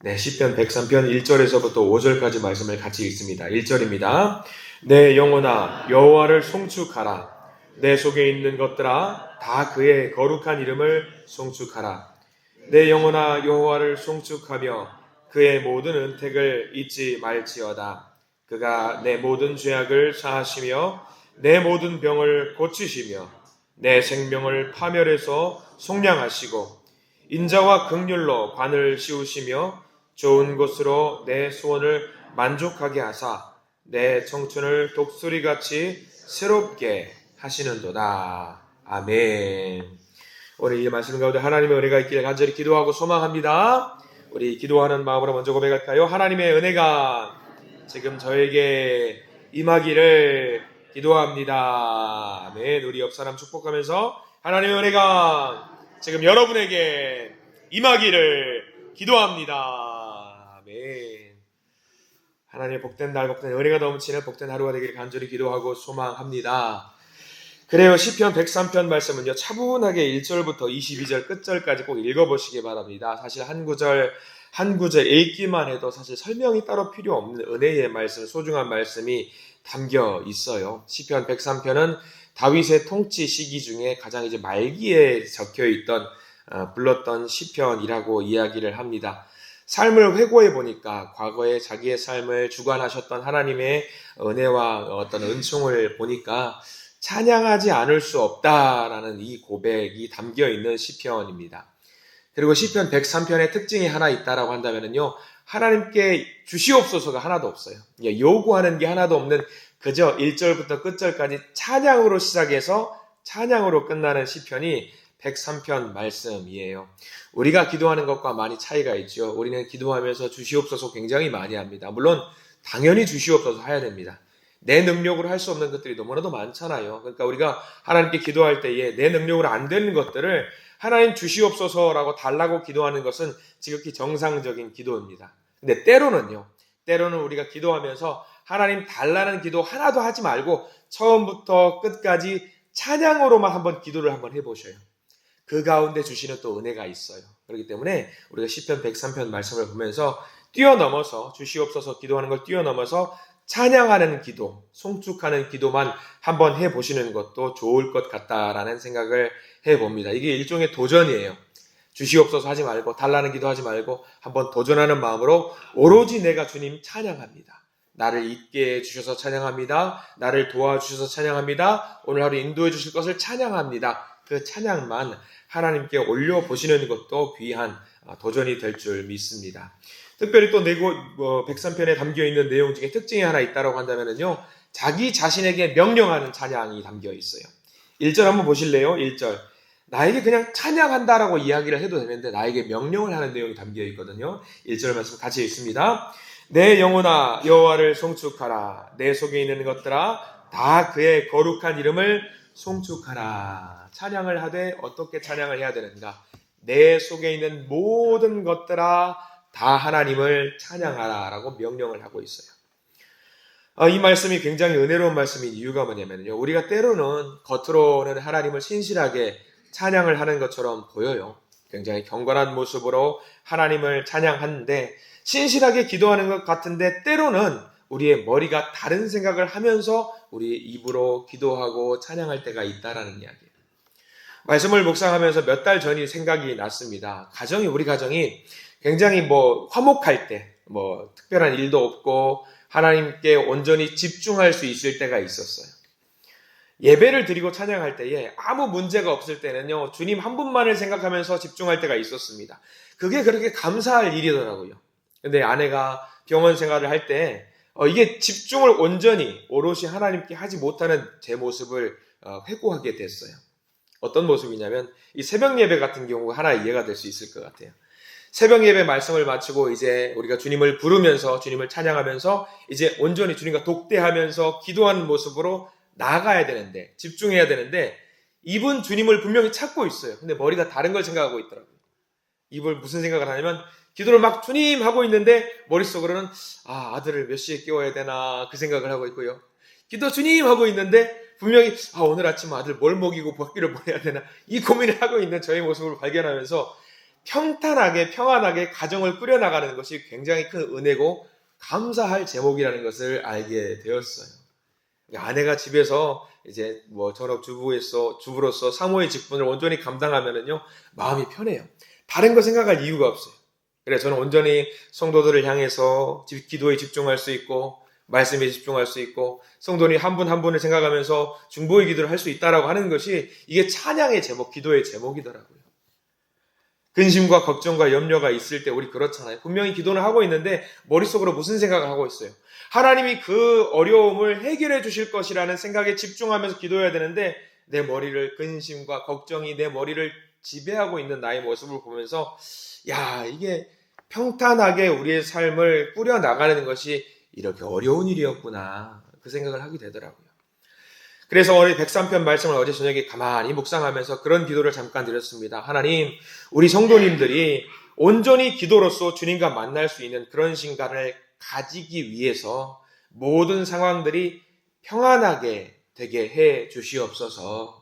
네, 시편 103편 1절에서부터 5절까지 말씀을 같이 읽습니다. 1절입니다. 내 영혼아 여호와를 송축하라. 내 속에 있는 것들아 다 그의 거룩한 이름을 송축하라. 내 영혼아 여호와를 송축하며 그의 모든 은택을 잊지 말지어다. 그가 내 모든 죄악을 사하시며 내 모든 병을 고치시며 내 생명을 파멸해서 속량하시고 인자와 긍휼로 관을 씌우시며 좋은 곳으로 내 소원을 만족하게 하사 내 청춘을 독수리같이 새롭게 하시는도다. 아멘. 오늘 이 말씀 가운데 하나님의 은혜가 있기를 간절히 기도하고 소망합니다. 우리 기도하는 마음으로 먼저 고백할까요? 하나님의 은혜가 지금 저에게 임하기를 기도합니다. 아멘. 우리 옆 사람 축복하면서 하나님의 은혜가 지금 여러분에게 임하기를 기도합니다. 아멘. 하나님의 복된 날, 복된 은혜가 넘치는 복된 하루가 되기를 간절히 기도하고 소망합니다. 그래요. 시편 103편 말씀은요, 차분하게 1절부터 22절 끝절까지 꼭 읽어보시기 바랍니다. 사실 한 구절 한 구절 읽기만 해도 사실 설명이 따로 필요 없는 은혜의 말씀, 소중한 말씀이 담겨 있어요. 시편 103편은 다윗의 통치 시기 중에 가장 이제 말기에 적혀 있던 불렀던 시편이라고 이야기를 합니다. 삶을 회고해 보니까 과거에 자기의 삶을 주관하셨던 하나님의 은혜와 어떤 은총을 보니까 찬양하지 않을 수 없다라는 이 고백이 담겨 있는 시편입니다. 그리고 시편 103편의 특징이 하나 있다라고 한다면요, 하나님께 주시옵소서가 하나도 없어요. 요구하는 게 하나도 없는 그저 1절부터 끝절까지 찬양으로 시작해서 찬양으로 끝나는 시편이 103편 말씀이에요. 우리가 기도하는 것과 많이 차이가 있죠. 우리는 기도하면서 주시옵소서 굉장히 많이 합니다. 물론 당연히 주시옵소서 해야 됩니다. 내 능력으로 할 수 없는 것들이 너무나도 많잖아요. 그러니까 우리가 하나님께 기도할 때에 내 능력으로 안 되는 것들을 하나님 주시옵소서라고 달라고 기도하는 것은 지극히 정상적인 기도입니다. 근데 때로는 우리가 기도하면서 하나님 달라는 기도 하나도 하지 말고 처음부터 끝까지 찬양으로만 한번 기도를 한번 해보셔요. 그 가운데 주시는 또 은혜가 있어요. 그렇기 때문에 우리가 시편 103편 말씀을 보면서 뛰어넘어서 주시옵소서 기도하는 걸 뛰어넘어서 찬양하는 기도, 송축하는 기도만 한번 해보시는 것도 좋을 것 같다라는 생각을 해봅니다. 이게 일종의 도전이에요. 주시옵소서 하지 말고 달라는 기도 하지 말고 한번 도전하는 마음으로 오로지 내가 주님 찬양합니다. 나를 있게 해주셔서 찬양합니다. 나를 도와주셔서 찬양합니다. 오늘 하루 인도해 주실 것을 찬양합니다. 그 찬양만 하나님께 올려보시는 것도 귀한 도전이 될 줄 믿습니다. 특별히 또 103편에 담겨있는 내용 중에 특징이 하나 있다고 한다면요, 자기 자신에게 명령하는 찬양이 담겨 있어요. 1절 한번 보실래요? 1절. 나에게 그냥 찬양한다라고 이야기를 해도 되는데 나에게 명령을 하는 내용이 담겨 있거든요. 1절 말씀 같이 읽습니다. 내 영혼아 여호와를 송축하라. 내 속에 있는 것들아 다 그의 거룩한 이름을 송축하라. 찬양을 하되 어떻게 찬양을 해야 되는가? 내 속에 있는 모든 것들아 다 하나님을 찬양하라 라고 명령을 하고 있어요. 이 말씀이 굉장히 은혜로운 말씀인 이유가 뭐냐면요, 우리가 때로는 겉으로는 하나님을 신실하게 찬양을 하는 것처럼 보여요. 굉장히 경건한 모습으로 하나님을 찬양하는데 신실하게 기도하는 것 같은데 때로는 우리의 머리가 다른 생각을 하면서 우리의 입으로 기도하고 찬양할 때가 있다라는 이야기예요. 말씀을 묵상하면서 몇 달 전이 생각이 났습니다. 우리 가정이 굉장히 화목할 때, 특별한 일도 없고 하나님께 온전히 집중할 수 있을 때가 있었어요. 예배를 드리고 찬양할 때에 아무 문제가 없을 때는요, 주님 한 분만을 생각하면서 집중할 때가 있었습니다. 그게 그렇게 감사할 일이더라고요. 근데 아내가 병원 생활을 할 때 이게 집중을 온전히 오롯이 하나님께 하지 못하는 제 모습을 회고하게 됐어요. 어떤 모습이냐면 이 새벽 예배 같은 경우가 하나 이해가 될 수 있을 것 같아요. 새벽 예배 말씀을 마치고 이제 우리가 주님을 부르면서 주님을 찬양하면서 이제 온전히 주님과 독대하면서 기도하는 모습으로 나아가야 되는데, 집중해야 되는데 입은 주님을 분명히 찾고 있어요. 근데 머리가 다른 걸 생각하고 있더라고요. 입을 무슨 생각을 하냐면 기도를 막 주님 하고 있는데 머릿속으로는 아들을 몇 시에 깨워야 되나 그 생각을 하고 있고요. 기도 주님 하고 있는데 분명히 오늘 아침 아들 뭘 먹이고 밖기를 보내야 되나 이 고민을 하고 있는 저의 모습을 발견하면서 평탄하게 평안하게 가정을 꾸려나가는 것이 굉장히 큰 은혜고 감사할 제목이라는 것을 알게 되었어요. 아내가 집에서 이제 주부로서 사모의 직분을 온전히 감당하면은요, 마음이 편해요. 다른 거 생각할 이유가 없어요. 그래서 저는 온전히 성도들을 향해서 기도에 집중할 수 있고, 말씀에 집중할 수 있고, 성도님 한 분 한 분을 생각하면서 중보의 기도를 할 수 있다라고 하는 것이 이게 찬양의 제목, 기도의 제목이더라고요. 근심과 걱정과 염려가 있을 때 우리 그렇잖아요. 분명히 기도는 하고 있는데 머릿속으로 무슨 생각을 하고 있어요? 하나님이 그 어려움을 해결해 주실 것이라는 생각에 집중하면서 기도해야 되는데 내 머리를 근심과 걱정이 내 머리를 지배하고 있는 나의 모습을 보면서 이게 평탄하게 우리의 삶을 꾸려나가는 것이 이렇게 어려운 일이었구나 그 생각을 하게 되더라고요. 그래서 오늘 103편 말씀을 어제 저녁에 가만히 묵상하면서 그런 기도를 잠깐 드렸습니다. 하나님, 우리 성도님들이 온전히 기도로서 주님과 만날 수 있는 그런 시간을 가지기 위해서 모든 상황들이 평안하게 되게 해 주시옵소서.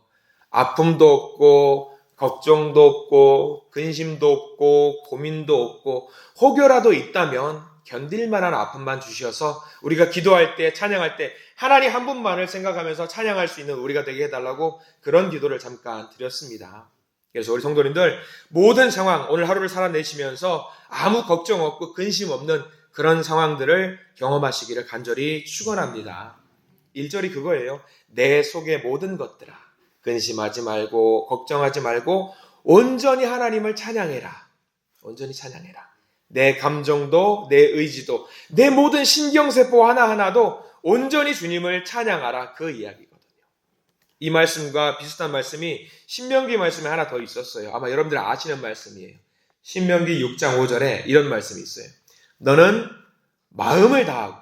아픔도 없고 걱정도 없고 근심도 없고 고민도 없고 혹여라도 있다면 견딜 만한 아픔만 주셔서 우리가 기도할 때 찬양할 때 하나님 한 분만을 생각하면서 찬양할 수 있는 우리가 되게 해달라고 그런 기도를 잠깐 드렸습니다. 그래서 우리 성도님들 모든 상황 오늘 하루를 살아내시면서 아무 걱정 없고 근심 없는 그런 상황들을 경험하시기를 간절히 축원합니다. 1절이 그거예요. 내 속의 모든 것들아 근심하지 말고 걱정하지 말고 온전히 하나님을 찬양해라. 온전히 찬양해라. 내 감정도 내 의지도 내 모든 신경세포 하나하나도 온전히 주님을 찬양하라 그 이야기거든요. 이 말씀과 비슷한 말씀이 신명기 말씀에 하나 더 있었어요. 아마 여러분들 아시는 말씀이에요. 신명기 6장 5절에 이런 말씀이 있어요. 너는 마음을 다하고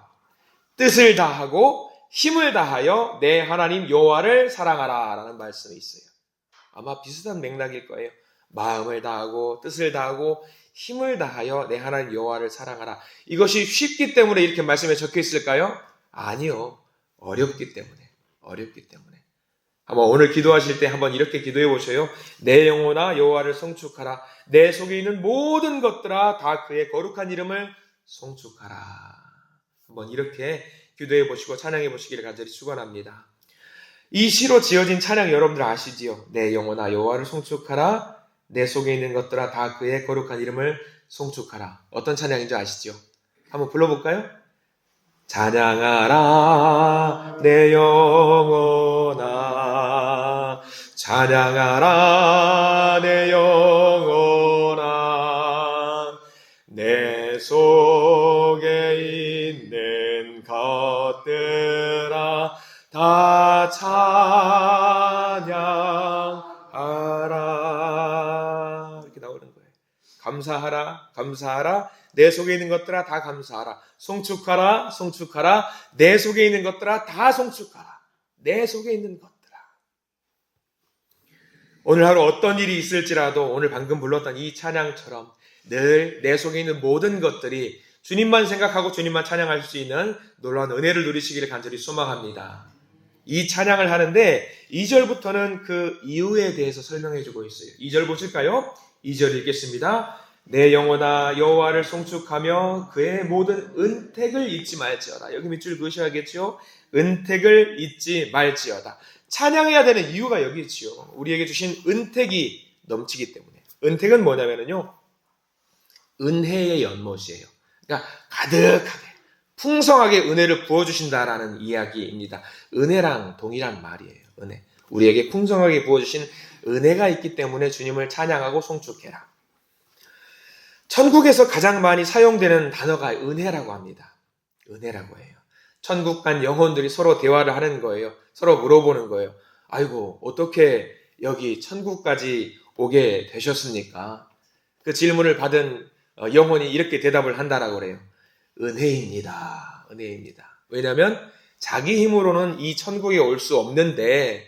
뜻을 다하고 힘을 다하여 내 하나님 여호와를 사랑하라 라는 말씀이 있어요. 아마 비슷한 맥락일 거예요. 마음을 다하고 뜻을 다하고 힘을 다하여 내 하나님 여호와를 사랑하라. 이것이 쉽기 때문에 이렇게 말씀에 적혀 있을까요? 아니요. 어렵기 때문에. 한번 오늘 기도하실 때 한번 이렇게 기도해 보셔요. 내 영혼아 여호와를 송축하라. 내 속에 있는 모든 것들아 다 그의 거룩한 이름을 송축하라. 한번 이렇게 기도해 보시고 찬양해 보시기를 간절히 축원합니다. 이 시로 지어진 찬양 여러분들 아시지요? 내 영혼아 여호와를 송축하라. 내 속에 있는 것들아 다 그의 거룩한 이름을 송축하라. 어떤 찬양인지 아시죠? 한번 불러볼까요? 찬양하라 내 영혼아 찬양하라 내 영혼아 내 속에 있는 것들아 다 찬양하라. 이렇게 나오는 거예요. 감사하라 감사하라 내 속에 있는 것들아 다 감사하라. 송축하라 송축하라 내 속에 있는 것들아 다 송축하라. 내 속에 있는 것들아. 오늘 하루 어떤 일이 있을지라도 오늘 방금 불렀던 이 찬양처럼 늘 내 속에 있는 모든 것들이 주님만 생각하고 주님만 찬양할 수 있는 놀라운 은혜를 누리시기를 간절히 소망합니다. 이 찬양을 하는데 2절부터는 그 이유에 대해서 설명해주고 있어요. 2절 보실까요? 2절 읽겠습니다. 내 영혼아 여호와를 송축하며 그의 모든 은택을 잊지 말지어다. 여기 밑줄 그으셔야겠죠? 은택을 잊지 말지어다. 찬양해야 되는 이유가 여기 있지요. 우리에게 주신 은택이 넘치기 때문에. 은택은 뭐냐면요, 은혜의 연못이에요. 그러니까 가득하게 풍성하게 은혜를 부어주신다라는 이야기입니다. 은혜랑 동일한 말이에요. 은혜. 우리에게 풍성하게 부어주신 은혜가 있기 때문에 주님을 찬양하고 송축해라. 천국에서 가장 많이 사용되는 단어가 은혜라고 합니다. 은혜라고 해요. 천국 간 영혼들이 서로 대화를 하는 거예요. 서로 물어보는 거예요. 아이고, 어떻게 여기 천국까지 오게 되셨습니까? 그 질문을 받은 영혼이 이렇게 대답을 한다라고 그래요. 은혜입니다. 은혜입니다. 왜냐하면 자기 힘으로는 이 천국에 올 수 없는데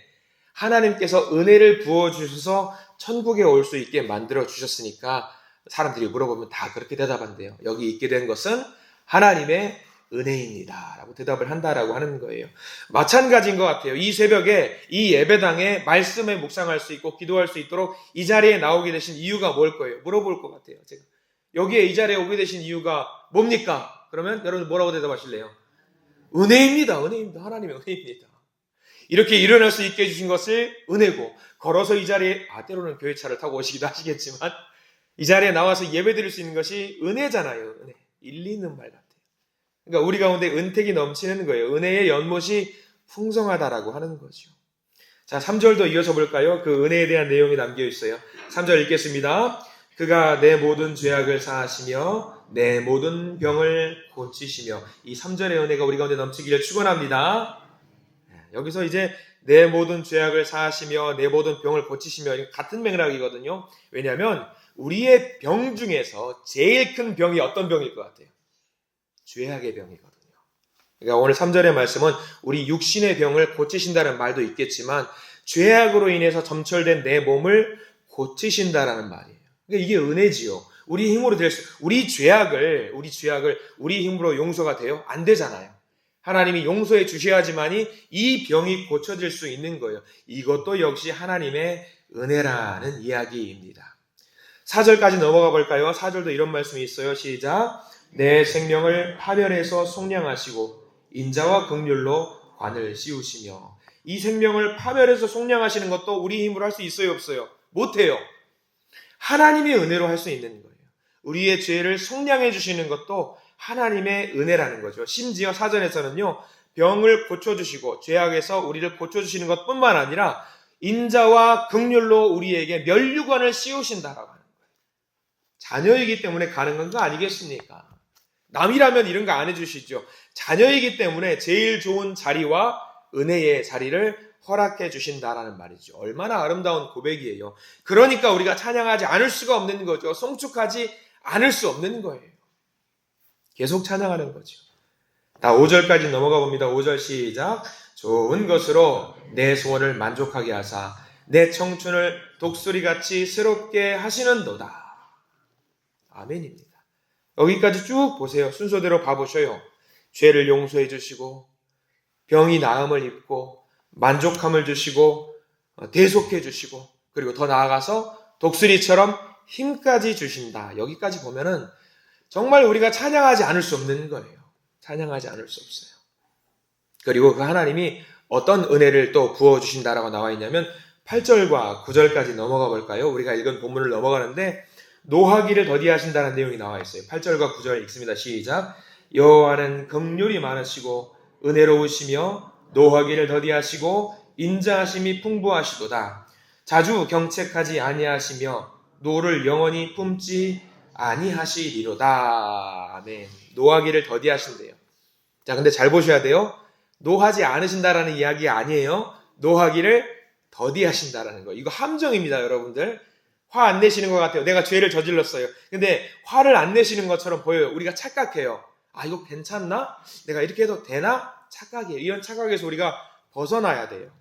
하나님께서 은혜를 부어주셔서 천국에 올 수 있게 만들어 주셨으니까 사람들이 물어보면 다 그렇게 대답한대요. 여기 있게 된 것은 하나님의 은혜입니다. 라고 대답을 한다라고 하는 거예요. 마찬가지인 것 같아요. 이 새벽에 이 예배당에 말씀에 묵상할 수 있고 기도할 수 있도록 이 자리에 나오게 되신 이유가 뭘 거예요? 물어볼 것 같아요. 제가 여기에 이 자리에 오게 되신 이유가 뭡니까? 그러면 여러분 뭐라고 대답하실래요? 은혜입니다. 은혜입니다. 하나님의 은혜입니다. 이렇게 일어날 수 있게 해주신 것을 은혜고, 걸어서 이 자리에, 때로는 교회차를 타고 오시기도 하시겠지만 이 자리에 나와서 예배 드릴 수 있는 것이 은혜잖아요. 은혜. 일리 있는 말 같아요. 그러니까 우리 가운데 은택이 넘치는 거예요. 은혜의 연못이 풍성하다라고 하는 거죠. 자, 3절도 이어서 볼까요? 그 은혜에 대한 내용이 담겨 있어요. 3절 읽겠습니다. 그가 내 모든 죄악을 사하시며 내 모든 병을 고치시며. 이 3절의 은혜가 우리 가운데 넘치기를 축원합니다. 여기서 이제 내 모든 죄악을 사하시며 내 모든 병을 고치시며, 같은 맥락이거든요. 왜냐하면 우리의 병 중에서 제일 큰 병이 어떤 병일 것 같아요? 죄악의 병이거든요. 그러니까 오늘 3절의 말씀은 우리 육신의 병을 고치신다는 말도 있겠지만 죄악으로 인해서 점철된 내 몸을 고치신다라는 말이에요. 그러니까 이게 은혜지요. 우리 힘으로 우리 죄악을 우리 힘으로 용서가 돼요? 안 되잖아요. 하나님이 용서해 주셔야지만이 이 병이 고쳐질 수 있는 거예요. 이것도 역시 하나님의 은혜라는 이야기입니다. 4절까지 넘어가 볼까요? 4절도 이런 말씀이 있어요. 시작. 내 생명을 파멸해서 속량하시고 인자와 긍휼로 관을 씌우시며. 이 생명을 파멸해서 속량하시는 것도 우리 힘으로 할 수 있어요, 없어요? 못해요. 하나님의 은혜로 할 수 있는 거예요. 우리의 죄를 속량해 주시는 것도 하나님의 은혜라는 거죠. 심지어 사전에서는요, 병을 고쳐주시고 죄악에서 우리를 고쳐주시는 것뿐만 아니라 인자와 긍휼로 우리에게 면류관을 씌우신다라고 하는 거예요. 자녀이기 때문에 가능한 거 아니겠습니까? 남이라면 이런 거 안 해주시죠. 자녀이기 때문에 제일 좋은 자리와 은혜의 자리를 허락해 주신다라는 말이죠. 얼마나 아름다운 고백이에요. 그러니까 우리가 찬양하지 않을 수가 없는 거죠. 송축하지 않을 수 없는 거예요. 계속 찬양하는 거죠. 5절까지 넘어가 봅니다. 5절 시작. 좋은 것으로 내 소원을 만족하게 하사 내 청춘을 독수리같이 새롭게 하시는도다. 아멘입니다. 여기까지 쭉 보세요. 순서대로 봐보셔요. 죄를 용서해 주시고 병이 나음을 입고 만족함을 주시고 대속해 주시고, 그리고 더 나아가서 독수리처럼 힘까지 주신다. 여기까지 보면은 정말 우리가 찬양하지 않을 수 없는 거예요. 찬양하지 않을 수 없어요. 그리고 그 하나님이 어떤 은혜를 또 부어주신다라고 나와 있냐면 8절과 9절까지 넘어가 볼까요? 우리가 읽은 본문을 넘어가는데 노하기를 더디하신다는 내용이 나와 있어요. 8절과 9절 읽습니다. 시작. 여호와는 긍휼이 많으시고 은혜로우시며 노하기를 더디하시고 인자하심이 풍부하시도다. 자주 경책하지 아니하시며 노를 영원히 품지 아니하시리로다. 아멘. 노하기를 더디하신대요. 자, 근데 잘 보셔야 돼요. 노하지 않으신다라는 이야기 아니에요. 노하기를 더디하신다라는 거. 이거 함정입니다, 여러분들. 화 안 내시는 것 같아요. 내가 죄를 저질렀어요. 근데 화를 안 내시는 것처럼 보여요. 우리가 착각해요. 이거 괜찮나? 내가 이렇게 해도 되나? 착각이에요. 이런 착각에서 우리가 벗어나야 돼요.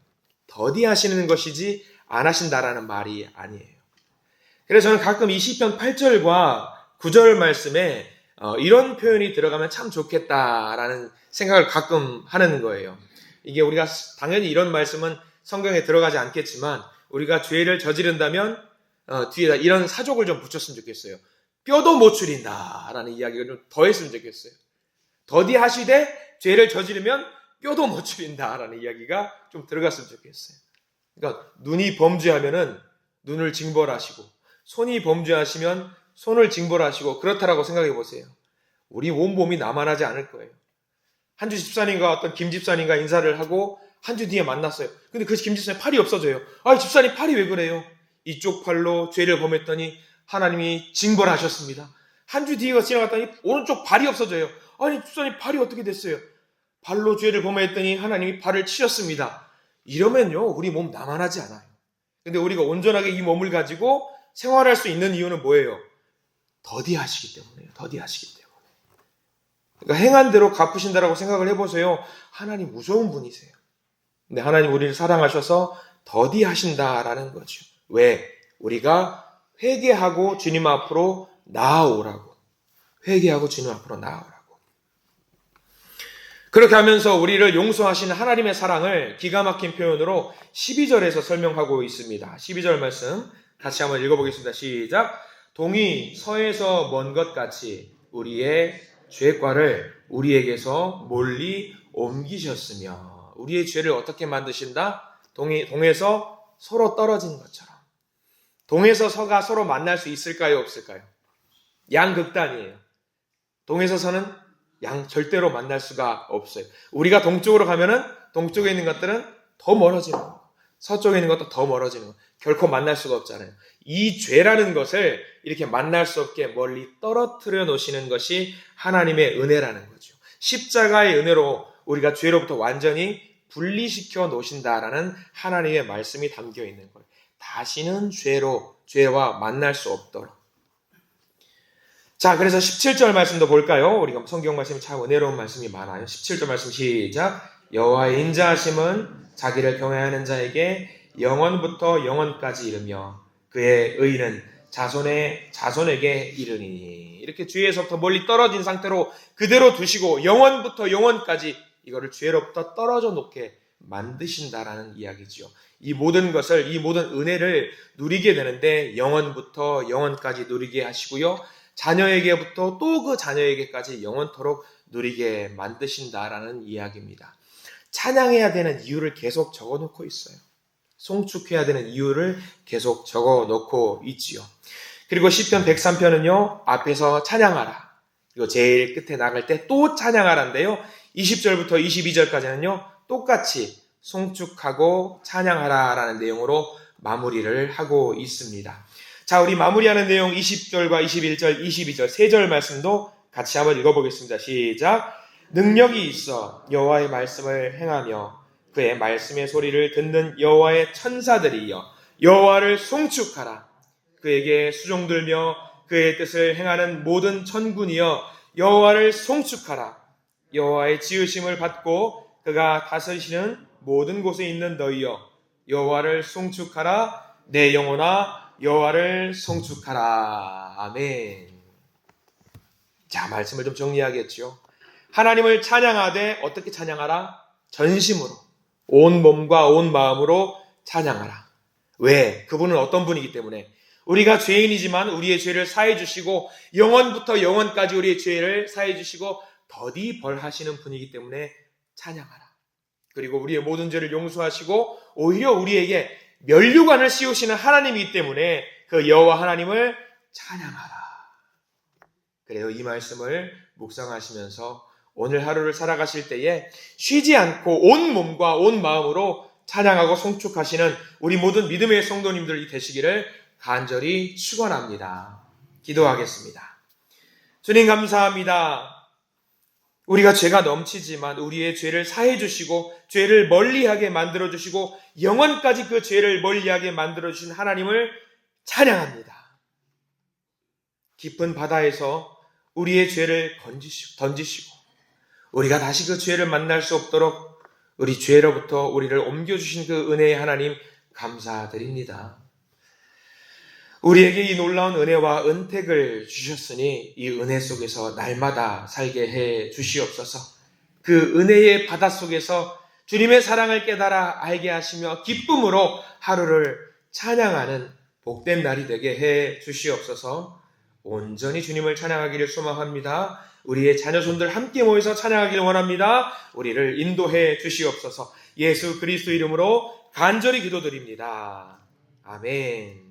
더디하시는 것이지 안 하신다라는 말이 아니에요. 그래서 저는 가끔 이 시편 8절과 9절 말씀에 이런 표현이 들어가면 참 좋겠다라는 생각을 가끔 하는 거예요. 이게 우리가 당연히 이런 말씀은 성경에 들어가지 않겠지만 우리가 죄를 저지른다면 뒤에다 이런 사족을 좀 붙였으면 좋겠어요. 뼈도 못 추린다라는 이야기가 좀 더했으면 좋겠어요. 더디하시되 죄를 저지르면 뼈도 못 추린다라는 이야기가 좀 들어갔으면 좋겠어요. 그러니까 눈이 범죄하면은 눈을 징벌하시고 손이 범죄하시면 손을 징벌하시고 그렇다라고 생각해 보세요. 우리 온몸이 나만하지 않을 거예요. 한 주 집사님과 어떤 김 집사님과 인사를 하고 한 주 뒤에 만났어요. 근데 그 김 집사님 팔이 없어져요. 집사님 팔이 왜 그래요? 이쪽 팔로 죄를 범했더니 하나님이 징벌하셨습니다. 한 주 뒤가 지나갔더니 오른쪽 발이 없어져요. 집사님 팔이 어떻게 됐어요? 발로 죄를 범했더니 하나님이 발을 치셨습니다. 이러면요, 우리 몸 나만하지 않아요. 근데 우리가 온전하게 이 몸을 가지고 생활할 수 있는 이유는 뭐예요? 더디하시기 때문에요. 더디하시기 때문에. 그러니까 행한 대로 갚으신다라고 생각을 해보세요. 하나님 무서운 분이세요. 근데 하나님 우리를 사랑하셔서 더디하신다라는 거죠. 왜? 우리가 회개하고 주님 앞으로 나아오라고. 회개하고 주님 앞으로 나아오라고. 그렇게 하면서 우리를 용서하시는 하나님의 사랑을 기가 막힌 표현으로 12절에서 설명하고 있습니다. 12절 말씀 같이 한번 읽어보겠습니다. 시작. 동이 서에서 먼 것 같이 우리의 죄과를 우리에게서 멀리 옮기셨으며, 우리의 죄를 어떻게 만드신다? 동에서 서로 떨어진 것처럼. 동에서 서가 서로 만날 수 있을까요? 없을까요? 양극단이에요. 동에서 서는 절대로 만날 수가 없어요. 우리가 동쪽으로 가면은 동쪽에 있는 것들은 더 멀어지는 거, 서쪽에 있는 것도 더 멀어지는 거, 결코 만날 수가 없잖아요. 이 죄라는 것을 이렇게 만날 수 없게 멀리 떨어뜨려 놓으시는 것이 하나님의 은혜라는 거죠. 십자가의 은혜로 우리가 죄로부터 완전히 분리시켜 놓으신다라는 하나님의 말씀이 담겨 있는 거예요. 다시는 죄와 만날 수 없도록. 자, 그래서 17절 말씀도 볼까요? 우리가 성경 말씀이 참 은혜로운 말씀이 많아요. 17절 말씀 시작. 여호와의 인자하심은 자기를 경외하는 자에게 영원부터 영원까지 이르며 그의 의는 자손에게 이르니. 이렇게 죄에서부터 멀리 떨어진 상태로 그대로 두시고 영원부터 영원까지 이거를 죄로부터 떨어져 놓게 만드신다라는 이야기지요. 이 모든 것을, 이 모든 은혜를 누리게 되는데 영원부터 영원까지 누리게 하시고요. 자녀에게부터 또 그 자녀에게까지 영원토록 누리게 만드신다라는 이야기입니다. 찬양해야 되는 이유를 계속 적어놓고 있어요. 송축해야 되는 이유를 계속 적어놓고 있지요. 그리고 시편 103편은요. 앞에서 찬양하라. 그리고 제일 끝에 나갈 때 또 찬양하라인데요. 20절부터 22절까지는요. 똑같이 송축하고 찬양하라라는 내용으로 마무리를 하고 있습니다. 자, 우리 마무리하는 내용 20절과 21절, 22절, 3절 말씀도 같이 한번 읽어보겠습니다. 시작. 능력이 있어 여호와의 말씀을 행하며 그의 말씀의 소리를 듣는 여호와의 천사들이여 여호와를 송축하라. 그에게 수종들며 그의 뜻을 행하는 모든 천군이여 여호와를 송축하라. 여호와의 지으심을 받고 그가 다스리시는 모든 곳에 있는 너희여 여호와를 송축하라. 내 영혼아 여호와를 송축하라. 아멘. 자, 말씀을 좀 정리하겠죠. 하나님을 찬양하되 어떻게 찬양하라? 전심으로, 온 몸과 온 마음으로 찬양하라. 왜? 그분은 어떤 분이기 때문에 우리가 죄인이지만 우리의 죄를 사해 주시고 영원부터 영원까지 우리의 죄를 사해 주시고 더디 벌하시는 분이기 때문에 찬양하라. 그리고 우리의 모든 죄를 용서하시고 오히려 우리에게 면류관을 씌우시는 하나님이기 때문에 그 여호와 하나님을 찬양하라. 그래요. 이 말씀을 묵상하시면서 오늘 하루를 살아가실 때에 쉬지 않고 온 몸과 온 마음으로 찬양하고 송축하시는 우리 모든 믿음의 성도님들이 되시기를 간절히 축원합니다. 기도하겠습니다. 주님 감사합니다. 우리가 죄가 넘치지만 우리의 죄를 사해 주시고 죄를 멀리하게 만들어 주시고 영원까지 그 죄를 멀리하게 만들어 주신 하나님을 찬양합니다. 깊은 바다에서 우리의 죄를 던지시고 우리가 다시 그 죄를 만날 수 없도록 우리 죄로부터 우리를 옮겨주신 그 은혜의 하나님 감사드립니다. 우리에게 이 놀라운 은혜와 은택을 주셨으니 이 은혜 속에서 날마다 살게 해 주시옵소서. 그 은혜의 바다 속에서 주님의 사랑을 깨달아 알게 하시며 기쁨으로 하루를 찬양하는 복된 날이 되게 해 주시옵소서. 온전히 주님을 찬양하기를 소망합니다. 우리의 자녀손들 함께 모여서 찬양하기를 원합니다. 우리를 인도해 주시옵소서. 예수 그리스도 이름으로 간절히 기도드립니다. 아멘.